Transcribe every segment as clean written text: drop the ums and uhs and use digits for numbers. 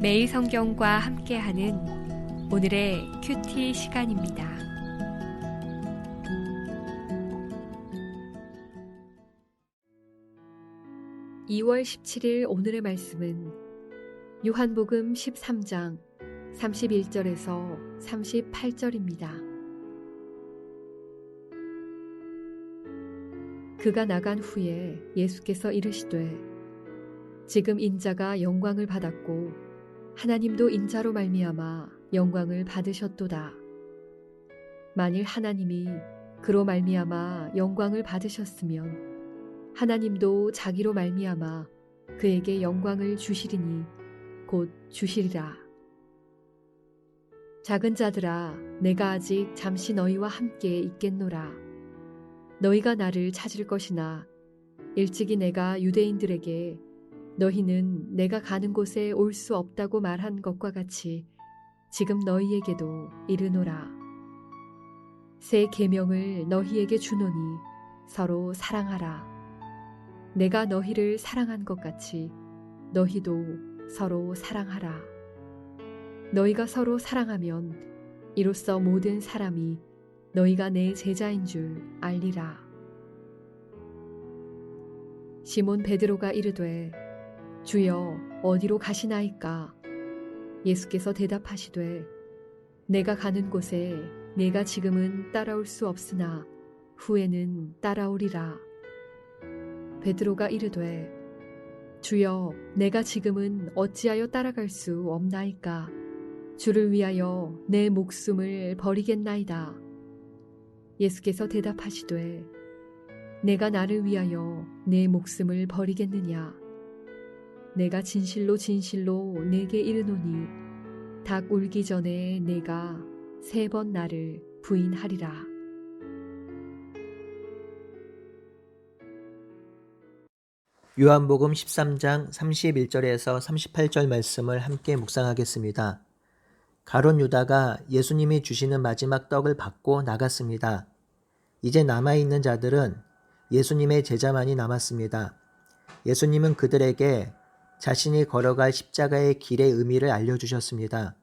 매일 성경과 함께하는 오늘의 큐티 시간입니다. (2월 17일) 오늘의 말씀은 요한복음 13장 31절에서 38절입니다. 그가 나간 후에 예수께서 이르시되 지금 인자가 영광을 받았고 하나님도 인자로 말미암아 영광을 받으셨도다. 만일 하나님이 그로 말미암아 영광을 받으셨으면 하나님도 자기로 말미암아 그에게 영광을 주시리니 곧 주시리라. 작은 자들아, 내가 아직 잠시 너희와 함께 있겠노라. 너희가 나를 찾을 것이나 일찍이 내가 유대인들에게 너희는 내가 가는 곳에 올 수 없다고 말한 것과 같이 지금 너희에게도 이르노라. 새 계명을 너희에게 주노니 서로 사랑하라. 내가 너희를 사랑한 것 같이 너희도 서로 사랑하라. 너희가 서로 사랑하면 이로써 모든 사람이 너희가 내 제자인 줄 알리라. 시몬 베드로가 이르되 주여 어디로 가시나이까? 예수께서 대답하시되 내가 가는 곳에 내가 지금은 따라올 수 없으나 후에는 따라오리라. 베드로가 이르되 주여 내가 지금은 어찌하여 따라갈 수 없나이까? 주를 위하여 내 목숨을 버리겠나이다. 예수께서 대답하시되 내가 나를 위하여 내 목숨을 버리겠느냐? 내가 진실로 진실로 내게 이르노니 닭 울기 전에 내가 3번 나를 부인하리라. 요한복음 13장 31절에서 38절 말씀을 함께 묵상하겠습니다. 가룟 유다가 예수님이 주시는 마지막 떡을 받고 나갔습니다. 이제 남아있는 자들은 예수님의 제자만이 남았습니다. 예수님은 그들에게 자신이 걸어갈 십자가의 길의 의미를 알려주셨습니다.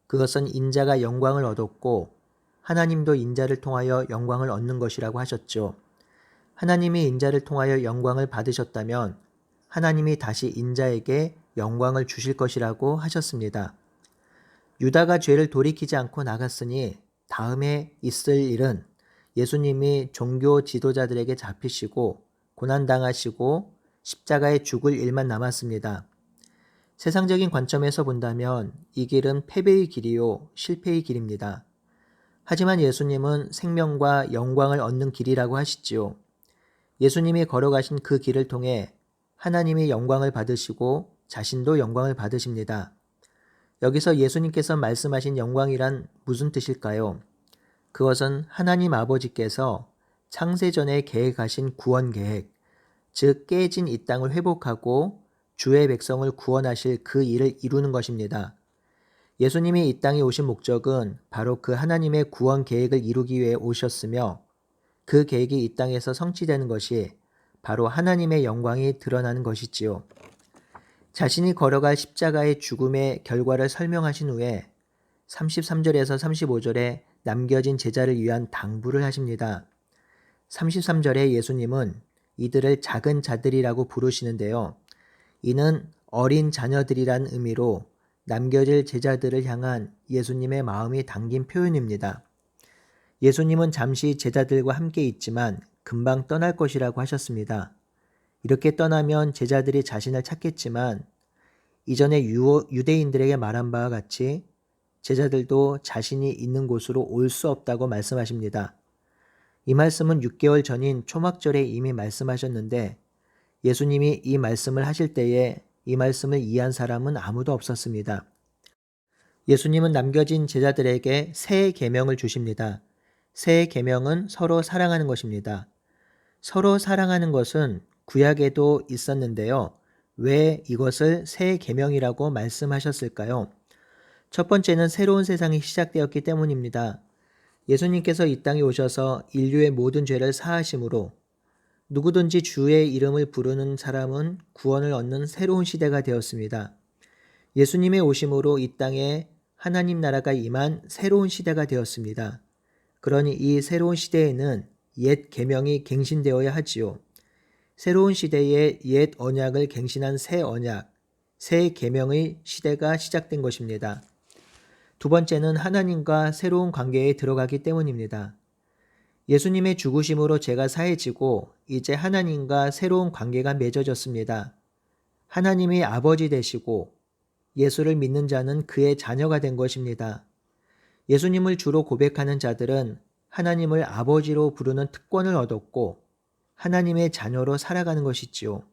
그것은 인자가 영광을 얻었고 하나님도 인자를 통하여 영광을 얻는 것이라고 하셨죠. 하나님이 인자를 통하여 영광을 받으셨다면 하나님이 다시 인자에게 영광을 주실 것이라고 하셨습니다. 유다가 죄를 돌이키지 않고 나갔으니 다음에 있을 일은 예수님이 종교 지도자들에게 잡히시고 고난당하시고 십자가에 죽을 일만 남았습니다. 세상적인 관점에서 본다면 이 길은 패배의 길이요 실패의 길입니다. 하지만 예수님은 생명과 영광을 얻는 길이라고 하시지요. 예수님이 걸어가신 그 길을 통해 하나님이 영광을 받으시고 자신도 영광을 받으십니다. 여기서 예수님께서 말씀하신 영광이란 무슨 뜻일까요? 그것은 하나님 아버지께서 창세전에 계획하신 구원 계획, 즉 깨진 이 땅을 회복하고 주의 백성을 구원하실 그 일을 이루는 것입니다. 예수님이 이 땅에 오신 목적은 바로 그 하나님의 구원 계획을 이루기 위해 오셨으며 그 계획이 이 땅에서 성취되는 것이 바로 하나님의 영광이 드러나는 것이지요. 자신이 걸어갈 십자가의 죽음의 결과를 설명하신 후에 33절에서 35절에 남겨진 제자를 위한 당부를 하십니다. 33절에 예수님은 이들을 작은 자들이라고 부르시는데요. 이는 어린 자녀들이란 의미로 남겨질 제자들을 향한 예수님의 마음이 담긴 표현입니다. 예수님은 잠시 제자들과 함께 있지만 금방 떠날 것이라고 하셨습니다. 이렇게 떠나면 제자들이 자신을 찾겠지만 이전에 유대인들에게 말한 바와 같이 제자들도 자신이 있는 곳으로 올 수 없다고 말씀하십니다. 이 말씀은 6개월 전인 초막절에 이미 말씀하셨는데 예수님이 이 말씀을 하실 때에 이 말씀을 이해한 사람은 아무도 없었습니다. 예수님은 남겨진 제자들에게 새 계명을 주십니다. 새 계명은 서로 사랑하는 것입니다. 서로 사랑하는 것은 구약에도 있었는데요. 왜 이것을 새 계명이라고 말씀하셨을까요? 첫 번째는 새로운 세상이 시작되었기 때문입니다. 예수님께서 이 땅에 오셔서 인류의 모든 죄를 사하심으로 누구든지 주의 이름을 부르는 사람은 구원을 얻는 새로운 시대가 되었습니다. 예수님의 오심으로 이 땅에 하나님 나라가 임한 새로운 시대가 되었습니다. 그러니 이 새로운 시대에는 옛 계명이 갱신되어야 하지요. 새로운 시대에 옛 언약을 갱신한 새 언약, 새 계명의 시대가 시작된 것입니다. 두 번째는 하나님과 새로운 관계에 들어가기 때문입니다. 예수님의 죽으심으로 죄가 사해지고 이제 하나님과 새로운 관계가 맺어졌습니다. 하나님이 아버지 되시고 예수를 믿는 자는 그의 자녀가 된 것입니다. 예수님을 주로 고백하는 자들은 하나님을 아버지로 부르는 특권을 얻었고 하나님의 자녀로 살아가는 것이지요.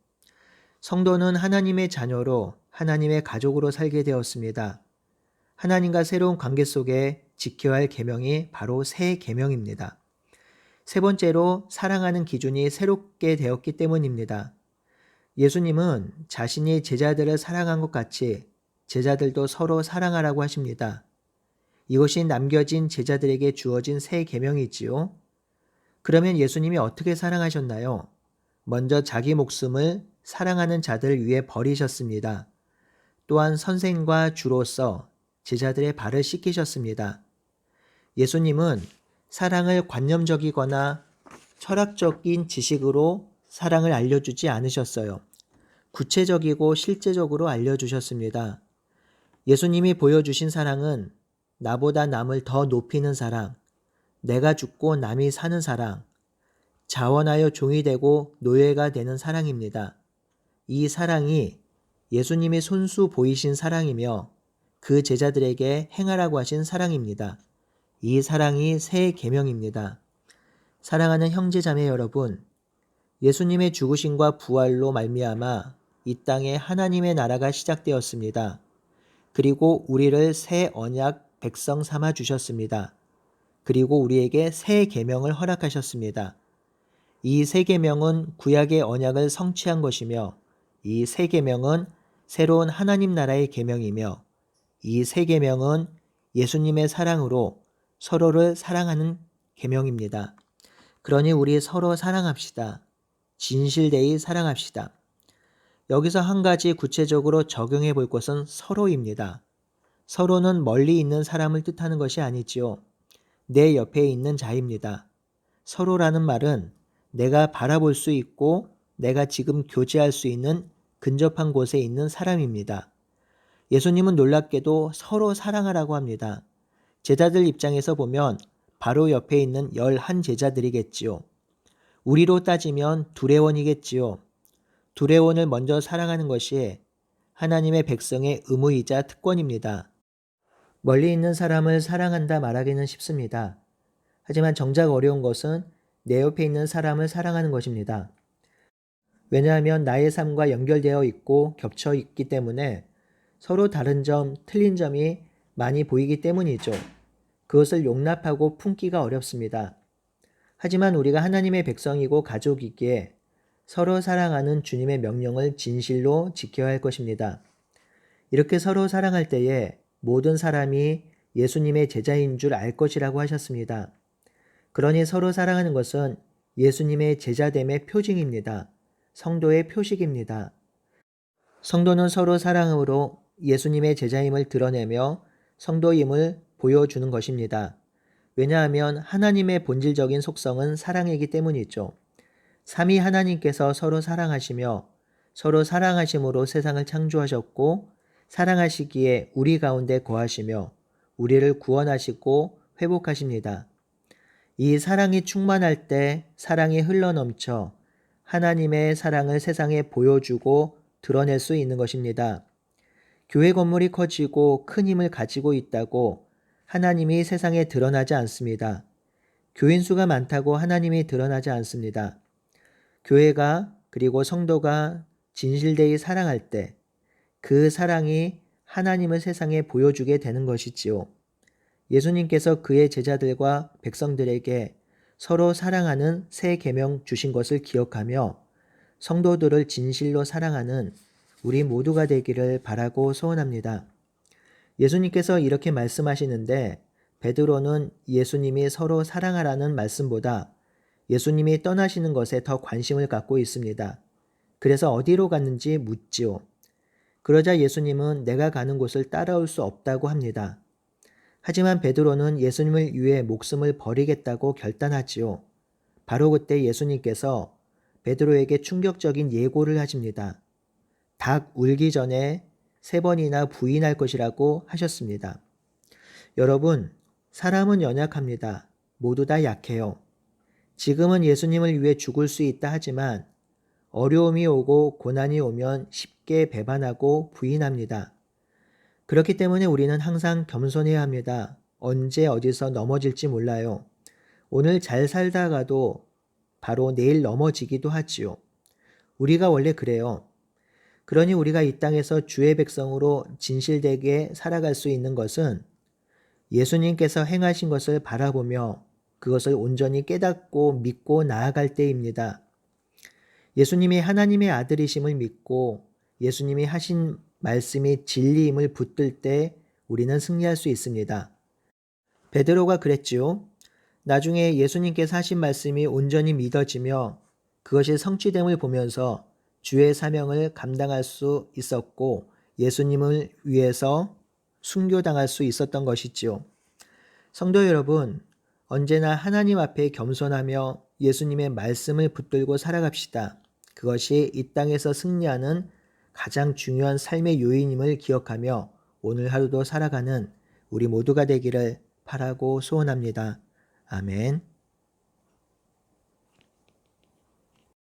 성도는 하나님의 자녀로 하나님의 가족으로 살게 되었습니다. 하나님과 새로운 관계 속에 지켜야 할 계명이 바로 새 계명입니다. 세 번째로 사랑하는 기준이 새롭게 되었기 때문입니다. 예수님은 자신이 제자들을 사랑한 것 같이 제자들도 서로 사랑하라고 하십니다. 이것이 남겨진 제자들에게 주어진 새 계명이지요. 그러면 예수님이 어떻게 사랑하셨나요? 먼저 자기 목숨을 사랑하는 자들을 위해 버리셨습니다. 또한 선생과 주로서 제자들의 발을 씻기셨습니다. 예수님은 사랑을 관념적이거나 철학적인 지식으로 사랑을 알려주지 않으셨어요. 구체적이고 실제적으로 알려주셨습니다. 예수님이 보여주신 사랑은 나보다 남을 더 높이는 사랑, 내가 죽고 남이 사는 사랑, 자원하여 종이 되고 노예가 되는 사랑입니다. 이 사랑이 예수님이 손수 보이신 사랑이며 그 제자들에게 행하라고 하신 사랑입니다. 이 사랑이 새 계명입니다. 사랑하는 형제자매 여러분, 예수님의 죽으심과 부활로 말미암아 이 땅에 하나님의 나라가 시작되었습니다. 그리고 우리를 새 언약 백성 삼아 주셨습니다. 그리고 우리에게 새 계명을 허락하셨습니다. 이 새 계명은 구약의 언약을 성취한 것이며 이 새 계명은 새로운 하나님 나라의 계명이며 이 새 계명은 예수님의 사랑으로 서로를 사랑하는 계명입니다. 그러니 우리 서로 사랑합시다. 진실되이 사랑합시다. 여기서 한 가지 구체적으로 적용해 볼 것은 서로입니다. 서로는 멀리 있는 사람을 뜻하는 것이 아니지요. 내 옆에 있는 자입니다. 서로라는 말은 내가 바라볼 수 있고 내가 지금 교제할 수 있는 근접한 곳에 있는 사람입니다. 예수님은 놀랍게도 서로 사랑하라고 합니다. 제자들 입장에서 보면 바로 옆에 있는 11 제자들이겠지요. 우리로 따지면 두레원이겠지요. 두레원을 먼저 사랑하는 것이 하나님의 백성의 의무이자 특권입니다. 멀리 있는 사람을 사랑한다 말하기는 쉽습니다. 하지만 정작 어려운 것은 내 옆에 있는 사람을 사랑하는 것입니다. 왜냐하면 나의 삶과 연결되어 있고 겹쳐 있기 때문에 서로 다른 점, 틀린 점이 많이 보이기 때문이죠. 그것을 용납하고 품기가 어렵습니다. 하지만 우리가 하나님의 백성이고 가족이기에 서로 사랑하는 주님의 명령을 진실로 지켜야 할 것입니다. 이렇게 서로 사랑할 때에 모든 사람이 예수님의 제자인 줄 알 것이라고 하셨습니다. 그러니 서로 사랑하는 것은 예수님의 제자됨의 표징입니다. 성도의 표식입니다. 성도는 서로 사랑으로 예수님의 제자임을 드러내며 성도임을 보여주는 것입니다. 왜냐하면 하나님의 본질적인 속성은 사랑이기 때문이죠. 삼위 하나님께서 서로 사랑하시며 서로 사랑하심으로 세상을 창조하셨고 사랑하시기에 우리 가운데 거하시며 우리를 구원하시고 회복하십니다. 이 사랑이 충만할 때 사랑이 흘러넘쳐 하나님의 사랑을 세상에 보여주고 드러낼 수 있는 것입니다. 교회 건물이 커지고 큰 힘을 가지고 있다고 하나님이 세상에 드러나지 않습니다. 교인 수가 많다고 하나님이 드러나지 않습니다. 교회가 그리고 성도가 진실되이 사랑할 때 그 사랑이 하나님을 세상에 보여주게 되는 것이지요. 예수님께서 그의 제자들과 백성들에게 서로 사랑하는 새 계명 주신 것을 기억하며 성도들을 진실로 사랑하는 우리 모두가 되기를 바라고 소원합니다. 예수님께서 이렇게 말씀하시는데 베드로는 예수님이 서로 사랑하라는 말씀보다 예수님이 떠나시는 것에 더 관심을 갖고 있습니다. 그래서 어디로 갔는지 묻지요. 그러자 예수님은 내가 가는 곳을 따라올 수 없다고 합니다. 하지만 베드로는 예수님을 위해 목숨을 버리겠다고 결단하지요. 바로 그때 예수님께서 베드로에게 충격적인 예고를 하십니다. 닭 울기 전에 3번이나 부인할 것이라고 하셨습니다. 여러분, 사람은 연약합니다. 모두 다 약해요. 지금은 예수님을 위해 죽을 수 있다 하지만 어려움이 오고 고난이 오면 쉽게 배반하고 부인합니다. 그렇기 때문에 우리는 항상 겸손해야 합니다. 언제 어디서 넘어질지 몰라요. 오늘 잘 살다가도 바로 내일 넘어지기도 하지요. 우리가 원래 그래요. 그러니 우리가 이 땅에서 주의 백성으로 진실되게 살아갈 수 있는 것은 예수님께서 행하신 것을 바라보며 그것을 온전히 깨닫고 믿고 나아갈 때입니다. 예수님이 하나님의 아들이심을 믿고 예수님이 하신 말씀이 진리임을 붙들 때 우리는 승리할 수 있습니다. 베드로가 그랬지요. 나중에 예수님께서 하신 말씀이 온전히 믿어지며 그것이 성취됨을 보면서 주의 사명을 감당할 수 있었고 예수님을 위해서 순교당할 수 있었던 것이지요. 성도 여러분, 언제나 하나님 앞에 겸손하며 예수님의 말씀을 붙들고 살아갑시다. 그것이 이 땅에서 승리하는 가장 중요한 삶의 요인임을 기억하며 오늘 하루도 살아가는 우리 모두가 되기를 바라고 소원합니다. 아멘.